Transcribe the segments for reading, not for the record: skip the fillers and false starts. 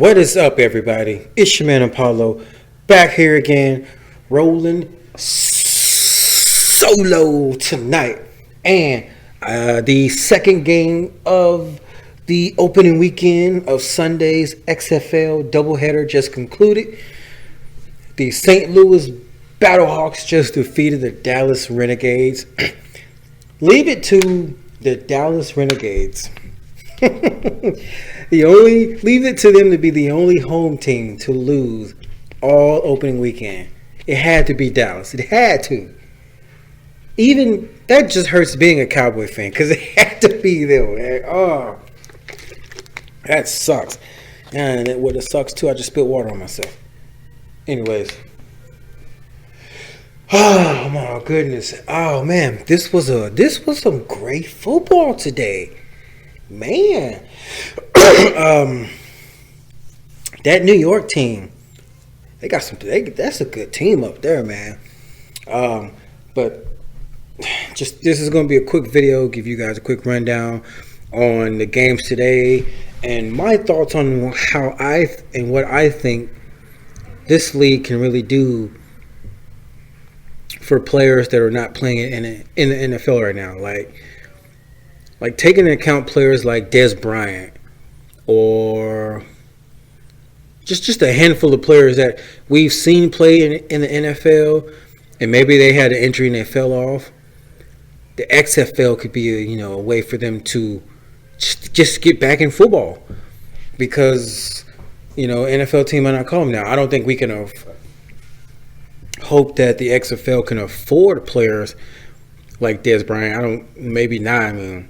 What is up, everybody? It's your man Apollo back here again, rolling solo tonight. And the second game of the opening weekend of Sunday's XFL doubleheader just concluded. The St. Louis Battlehawks just defeated the Dallas Renegades. Leave it to the Dallas Renegades. Leave it to them to be the only home team to lose all opening weekend. It had to be Dallas. It had to. Even that just hurts being a Cowboy fan because it had to be them. Oh, that sucks. And what it sucks too, I just spilled water on myself. Anyways. Oh my goodness. Oh man, this was some great football today. Man, that New York team, that's a good team up there, man. But this is going to be a quick video, give you guys a quick rundown on the games today and my thoughts on what I think this league can really do for players that are not playing in the NFL right now, like taking into account players like Dez Bryant or just a handful of players that we've seen play in the NFL, and maybe they had an injury and they fell off. The XFL could be a way for them to just get back in football, because NFL team might not call them now. I don't think we can hope that the XFL can afford players like Dez Bryant. Maybe not. I mean,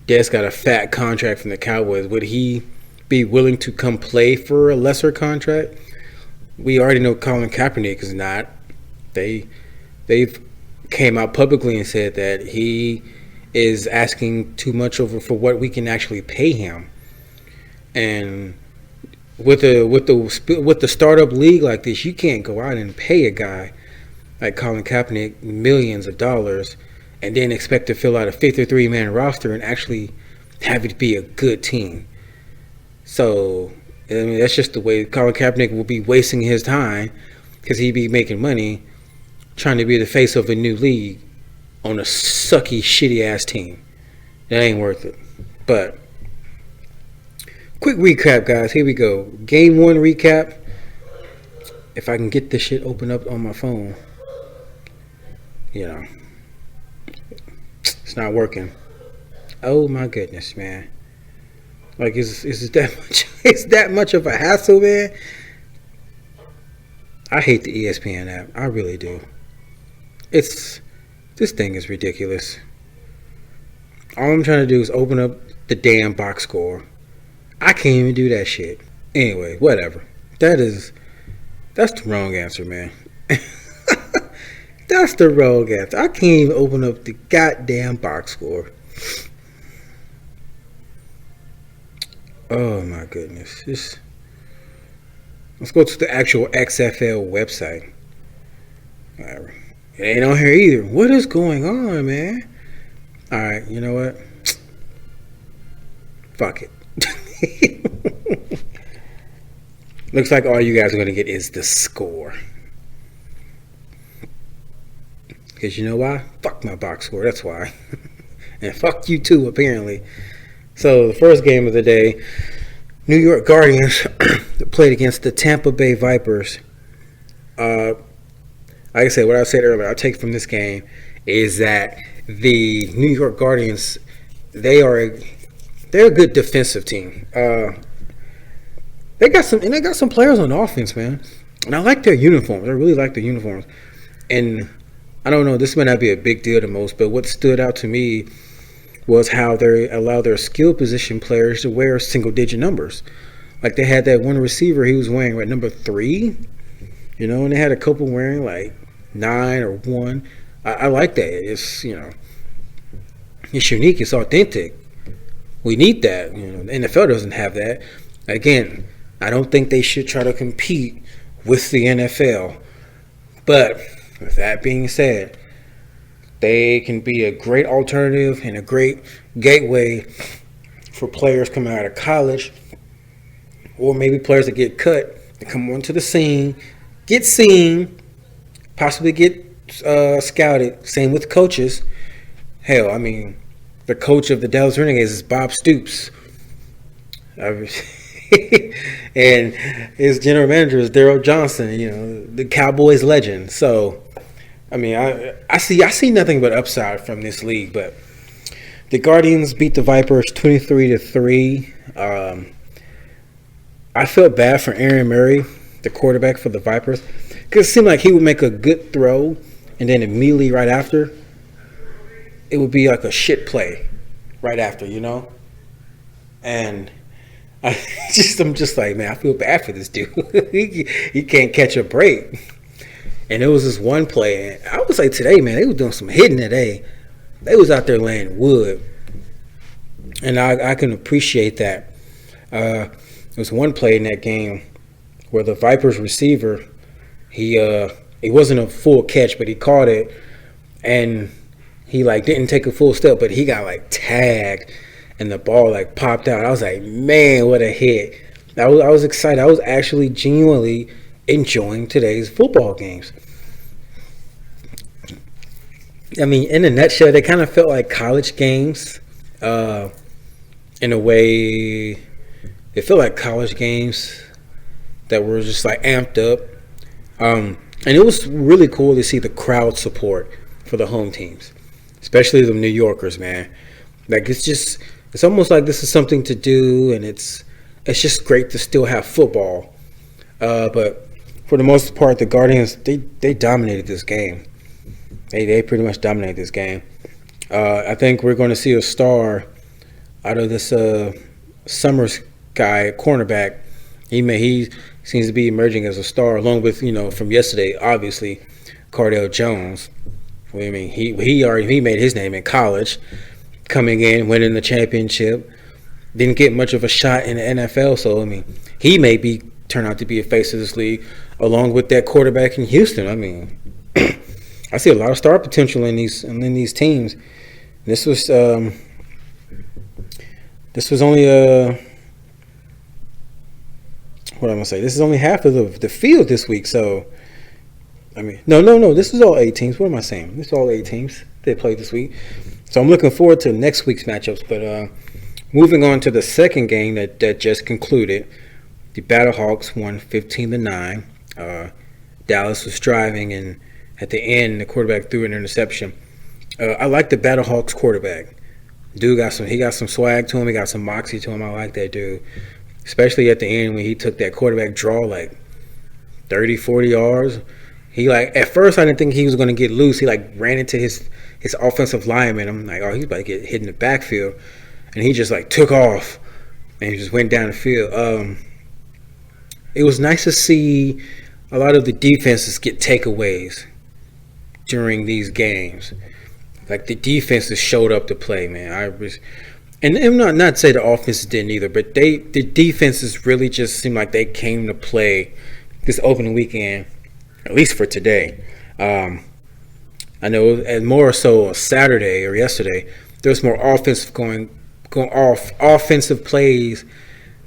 Dez got a fat contract from the Cowboys. Would he be willing to come play for a lesser contract? We already know Colin Kaepernick is not. They've came out publicly and said that he is asking too much for what we can actually pay him. And with the startup league like this, you can't go out and pay a guy like Colin Kaepernick millions of dollars and then expect to fill out a 53-man roster and actually have it be a good team. So, I mean, that's just the way Colin Kaepernick will be wasting his time, because he'd be making money trying to be the face of a new league on a sucky, shitty-ass team. That ain't worth it. But, quick recap, guys. Here we go. Game 1 recap. If I can get this shit open up on my phone. It's not working. Oh my goodness, man. Like, is it that much? It's that much of a hassle, man. I hate the ESPN app. I really do. This thing is ridiculous. All I'm trying to do is open up the damn box score. I can't even do that shit. Anyway, whatever. That's the wrong answer, man. That's the wrong answer. I can't even open up the goddamn box score. Oh my goodness. Let's go to the actual XFL website. Whatever. It ain't on here either. What is going on, man? Alright, you know what? Fuck it. Looks like all you guys are going to get is the score. Because you know why? Fuck my box score, that's why. And fuck you too, apparently. So, the first game of the day, New York Guardians played against the Tampa Bay Vipers. Like I said, what I said earlier, I take from this game is that the New York Guardians, they're a good defensive team. They got some players on offense, man. And I like their uniforms. I really like their uniforms. And I don't know, this may not be a big deal to most, but what stood out to me was how they allow their skill position players to wear single-digit numbers. Like, they had that one receiver, he was wearing, number 3? And they had a couple wearing, 9 or 1. I like that. It's, it's unique. It's authentic. We need that. The NFL doesn't have that. Again, I don't think they should try to compete with the NFL. But with that being said, they can be a great alternative and a great gateway for players coming out of college or maybe players that get cut to come onto the scene, get seen, possibly get scouted. Same with coaches. Hell, I mean, the coach of the Dallas Renegades is Bob Stoops. And his general manager is Daryl Johnson, the Cowboys legend. So, I mean, I see nothing but upside from this league. But the Guardians beat the Vipers 23-3. I felt bad for Aaron Murray, the quarterback for the Vipers, because it seemed like he would make a good throw, and then immediately right after, it would be like a shit play right after, And I'm just like, man, I feel bad for this dude. he can't catch a break. And it was this one play, and I would say today, man, they were doing some hitting today. They was out there laying wood, and I can appreciate that. There was one play in that game where the Vipers receiver, it wasn't a full catch, but he caught it, and he didn't take a full step, but he got tagged, and the ball popped out. I was like, man, what a hit! I was excited. I was actually genuinely enjoying today's football games. I mean, in a nutshell, they kind of felt like college games. In a way, it felt like college games that were just amped up. And it was really cool to see the crowd support for the home teams, especially the New Yorkers, man. It's almost like this is something to do, and it's just great to still have football. But for the most part, the Guardians, they dominated this game. They pretty much dominated this game. I think we're going to see a star out of this Summers guy, cornerback. He seems to be emerging as a star, along with from yesterday, obviously, Cardale Jones. I mean, he made his name in college, coming in, winning the championship. Didn't get much of a shot in the NFL, so I mean, he may turn out to be a face of this league, along with that quarterback in Houston. I mean, I see a lot of star potential in these teams. This was only what am I gonna say? This is only half of the field this week. So, I mean, no. This is all 8 teams. What am I saying? This is all 8 teams they played this week. So I'm looking forward to next week's matchups. But moving on to the second game that just concluded, the Battlehawks won 15-9. Dallas was driving, and at the end, the quarterback threw an interception. I like the Battlehawks quarterback. Dude got some swag to him. He got some moxie to him. I like that dude, especially at the end when he took that quarterback draw 30, 40 yards. He at first I didn't think he was going to get loose. He ran into his offensive lineman. I'm like, oh, he's about to get hit in the backfield, and he just took off, and he just went down the field. It was nice to see a lot of the defenses get takeaways during these games. The defenses showed up to play, man. And I'm not say the offenses didn't either, but the defenses really just seemed like they came to play this opening weekend, at least for today. I know, and more so on Saturday or yesterday, there was more offensive going off, offensive plays,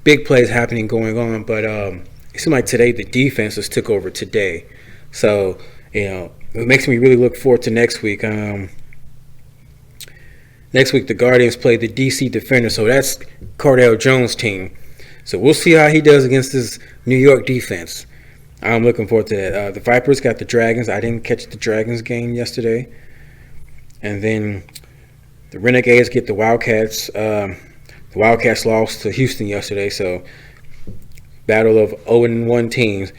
big plays happening going on. But it seemed like today the defenses took over today. So it makes me really look forward to next week. Next week, the Guardians play the DC Defenders, so that's Cardale Jones' team. So we'll see how he does against this New York defense. I'm looking forward to that. The Vipers got the Dragons. I didn't catch the Dragons game yesterday. And then the Renegades get the Wildcats. The Wildcats lost to Houston yesterday, so battle of 0-1 teams.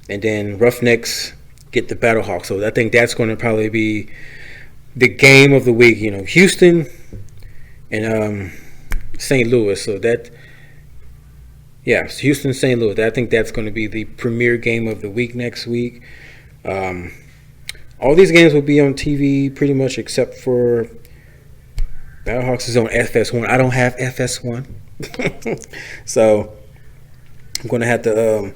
And then Roughnecks get the Battlehawks. So I think that's going to probably be the game of the week. Houston and St. Louis. So Houston, St. Louis. I think that's going to be the premier game of the week next week. All these games will be on TV pretty much except for Battlehawks is on FS1. I don't have FS1. So I'm going to have to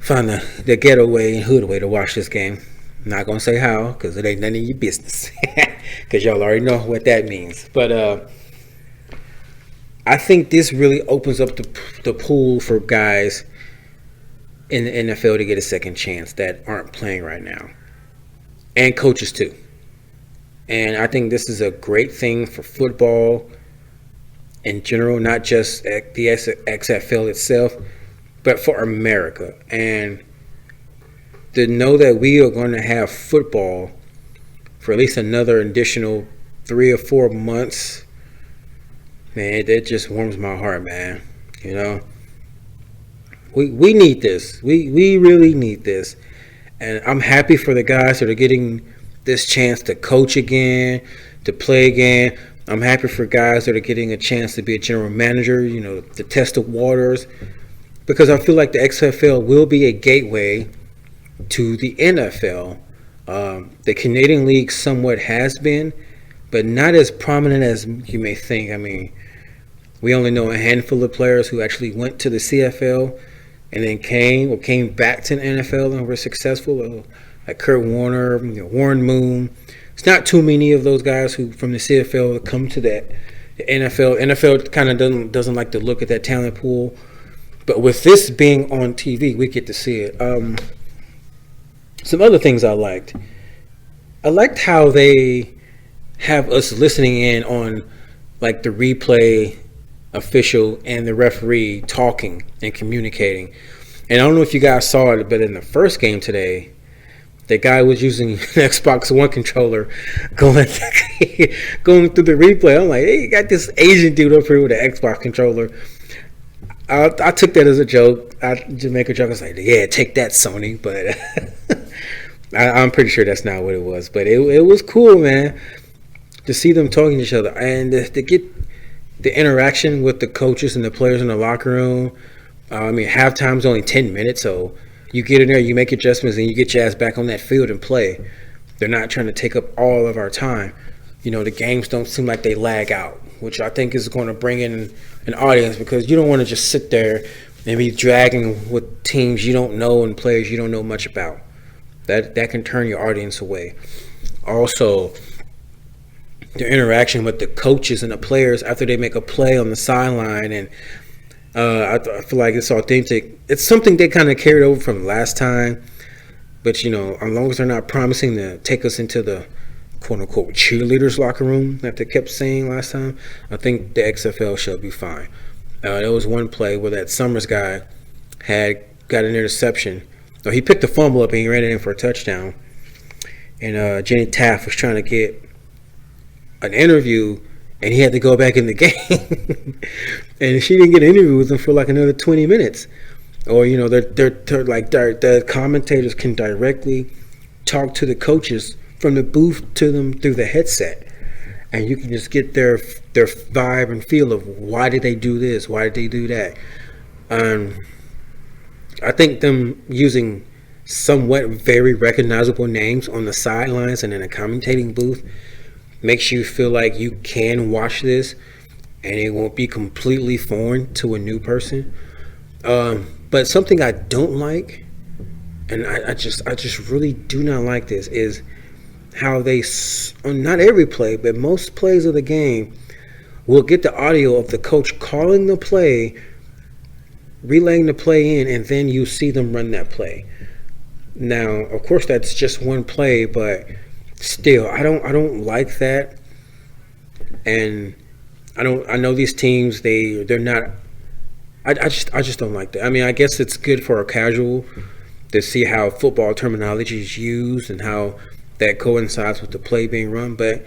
find the getaway and hood way to watch this game. I'm not going to say how, because it ain't none of your business. Because y'all already know what that means. But I think this really opens up the pool for guys in the NFL to get a second chance that aren't playing right now, and coaches too. And I think this is a great thing for football in general, not just at the XFL itself, but for America. And to know that we are going to have football for at least another additional 3 or 4 months, man, that just warms my heart, man. You know, we need this. We really need this. And I'm happy for the guys that are getting this chance to coach again, to play again. I'm happy for guys that are getting a chance to be a general manager, you know, to test the waters. Because I feel like the XFL will be a gateway to the NFL. The Canadian League somewhat has been, but not as prominent as you may think. I mean, we only know a handful of players who actually went to the CFL and then came back to the NFL and were successful, like Kurt Warner, Warren Moon. It's not too many of those guys who from the CFL come to the NFL. NFL kind of doesn't like to look at that talent pool, but with this being on TV, we get to see it. Some other things I liked. I liked how they have us listening in on like the replay official and the referee talking and communicating. And I don't know if you guys saw it, but in the first game today, the guy was using an Xbox One controller going through the replay. I'm like, hey, you got this Asian dude up here with an Xbox controller. I took that as a joke. I just make a joke. I was like, yeah, take that, Sony. But I'm pretty sure that's not what it was. But it was cool, man, to see them talking to each other and to get the interaction with the coaches and the players in the locker room. I mean, halftime's only 10 minutes, so you get in there, you make adjustments, and you get your ass back on that field and play. They're not trying to take up all of our time. You know, the games don't seem like they lag out, which I think is going to bring in an audience, because you don't want to just sit there and be dragging with teams you don't know and players you don't know much about. That can turn your audience away. Also, the interaction with the coaches and the players after they make a play on the sideline, and I feel like it's authentic. It's something they kind of carried over from last time, but you know, as long as they're not promising to take us into the quote-unquote cheerleaders locker room that they kept saying last time, I think the XFL shall be fine. There was one play where that Summers guy had got an interception. So he picked the fumble up and he ran it in for a touchdown. And Jenny Taft was trying to get an interview, and he had to go back in the game. And she didn't get an interview with him for like another 20 minutes. Or, you know, the commentators can directly talk to the coaches from the booth to them through the headset. And you can just get their vibe and feel of why did they do this? Why did they do that? I think them using somewhat very recognizable names on the sidelines and in a commentating booth makes you feel like you can watch this and it won't be completely foreign to a new person. But something I don't like, and I just really do not like this, is how they, not every play, but most plays of the game, will get the audio of the coach calling the play, relaying the play in, and then you see them run that play. Now, of course, that's just one play, but still, I don't like that. And I know these teams, they're not. I just don't like that. I mean, I guess it's good for a casual to see how football terminology is used and how that coincides with the play being run, but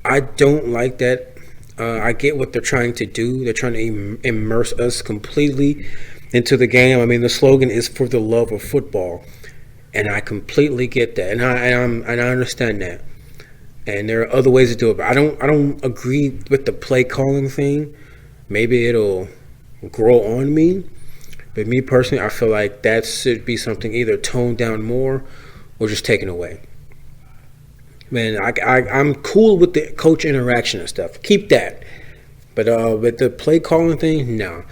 I don't like that. I get what they're trying to do. They're trying to immerse us completely into the game. I mean, the slogan is for the love of football, and I completely get that, and I understand that. And there are other ways to do it, but I don't agree with the play calling thing. Maybe it'll grow on me, but me personally, I feel like that should be something either toned down more or just taken away. Man, I'm cool with the coach interaction and stuff. Keep that. But with the play calling thing, no.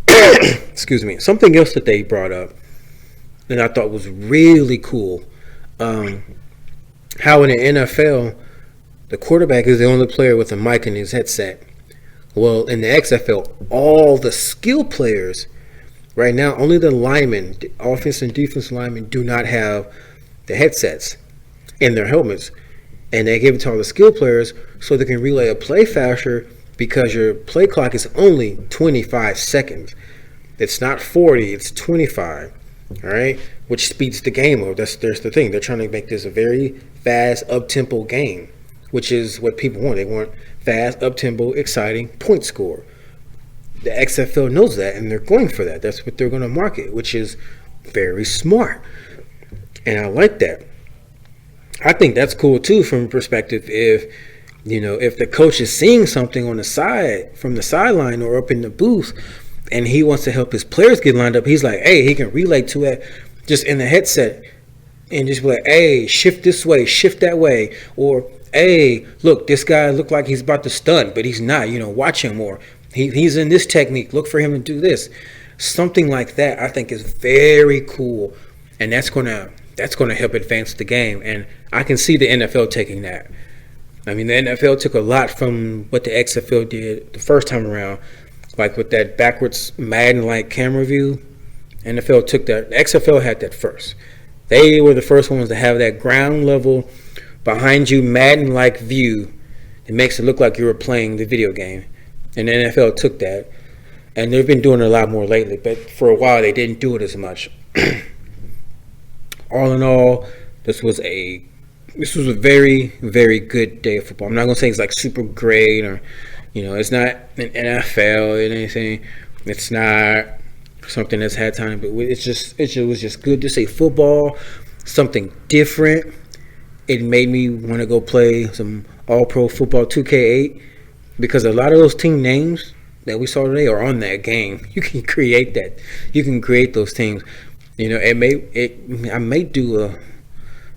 Excuse me. Something else that they brought up that I thought was really cool. How in the NFL, the quarterback is the only player with a mic in his headset. Well, in the XFL, all the skill players right now, only the linemen, the offense and defense linemen, do not have the headsets in their helmets. And they give it to all the skill players so they can relay a play faster, because your play clock is only 25 seconds. It's not 40, it's 25. All right, which speeds the game up. There's the thing. They're trying to make this a very fast, up-tempo game, which is what people want. They want fast, up-tempo, exciting point score. The XFL knows that, and they're going for that. That's what they're going to market, which is very smart. And I like that. I think that's cool too, from a perspective if the coach is seeing something on the side, from the sideline or up in the booth, and he wants to help his players get lined up, he's like, hey, he can relay to it just in the headset and just be like, hey, shift this way, shift that way. Or, hey, look, this guy looked like he's about to stun, but he's not. Watch him. Or he's in this technique. Look for him to do this. Something like that I think is very cool. And that's gonna help advance the game. And I can see the NFL taking that. I mean, the NFL took a lot from what the XFL did the first time around. Like with that backwards Madden-like camera view, NFL took that. The XFL had that first. They were the first ones to have that ground level, behind you Madden-like view. It makes it look like you were playing the video game. And the NFL took that. And they've been doing it a lot more lately. But for a while, they didn't do it as much. All in all, this was a very, very good day of football. I'm not going to say it's like super great or... it's not an NFL or anything. It's not something that's had time, but it was just good to see football, something different. It made me want to go play some All-Pro Football 2K8, because a lot of those team names that we saw today are on that game. You can create that. You can create those teams. I may do a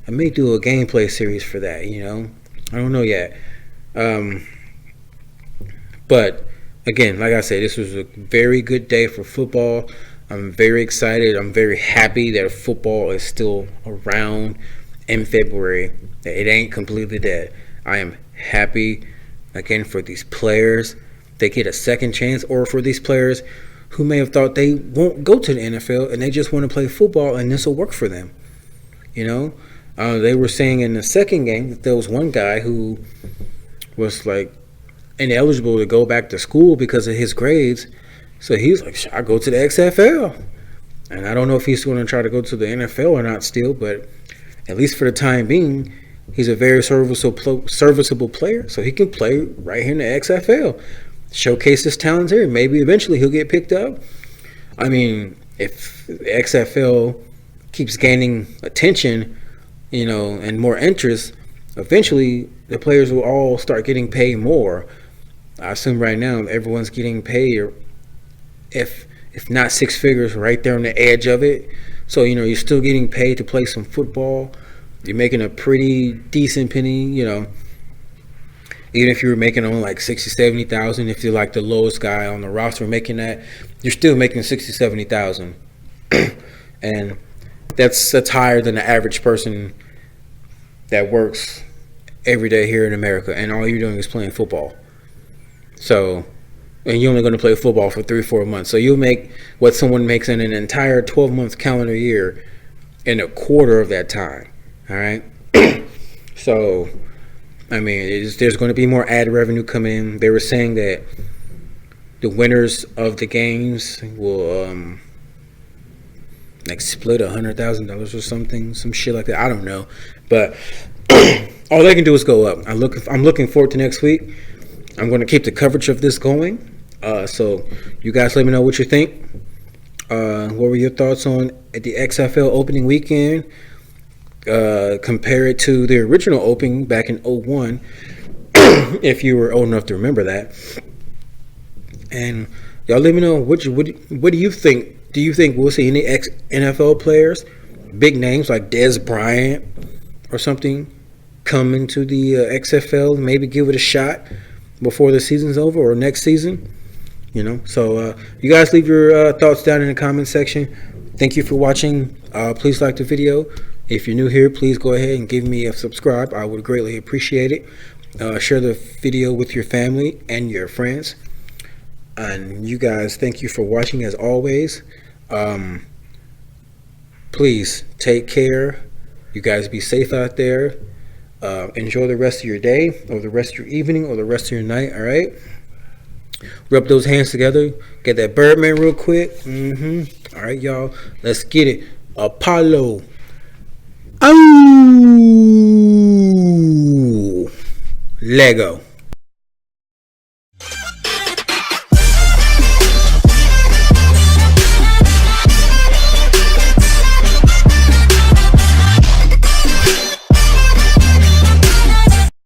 gameplay series for that. I don't know yet. But again, like I said, this was a very good day for football. I'm very excited. I'm very happy that football is still around in February. It ain't completely dead. I am happy, again, for these players. They get a second chance, or for these players who may have thought they won't go to the NFL and they just want to play football, and this will work for them. They were saying in the second game that there was one guy who was like ineligible to go back to school because of his grades. So he's like, should I go to the XFL? And I don't know if he's going to try to go to the NFL or not still, but at least for the time being, he's a very serviceable player, so he can play right here in the XFL. Showcase his talents here. Maybe eventually he'll get picked up. I mean, if the XFL keeps gaining attention, and more interest, eventually the players will all start getting paid more. I assume right now everyone's getting paid, if not six figures, right there on the edge of it. So you're still getting paid to play some football. You're making a pretty decent penny. Even if you were making only like 60, 70,000, if you're like the lowest guy on the roster making that, you're still making 60, 70,000, and that's higher than the average person that works every day here in America, and all you're doing is playing football. So, and you're only going to play football for 3-4 months. So you'll make what someone makes in an entire 12-month calendar year in a quarter of that time. All right. So, I mean, there's going to be more ad revenue coming in. They were saying that the winners of the games will like split $100,000 or something, some shit like that. I don't know, but all they can do is go up. I'm looking forward to next week. I'm going to keep the coverage of this going. So you guys let me know what you think. What were your thoughts on the XFL opening weekend? Compare it to the original opening back in 2001, if you were old enough to remember that. And y'all let me know what do you think? Do you think we'll see any NFL players, big names like Dez Bryant or something, come into the XFL, maybe give it a shot before the season's over or next season? So you guys leave your thoughts down in the comment section. Thank you for watching. Please like the video. If you're new here, please go ahead and give me a subscribe. I would greatly appreciate it. Share the video with your family and your friends. And you guys, thank you for watching as always. Please take care. You guys be safe out there. Enjoy the rest of your day, or the rest of your evening, or the rest of your night. All right. Rub those hands together. Get that Birdman real quick. All right, y'all. Let's get it. Apollo. Oh, Lego.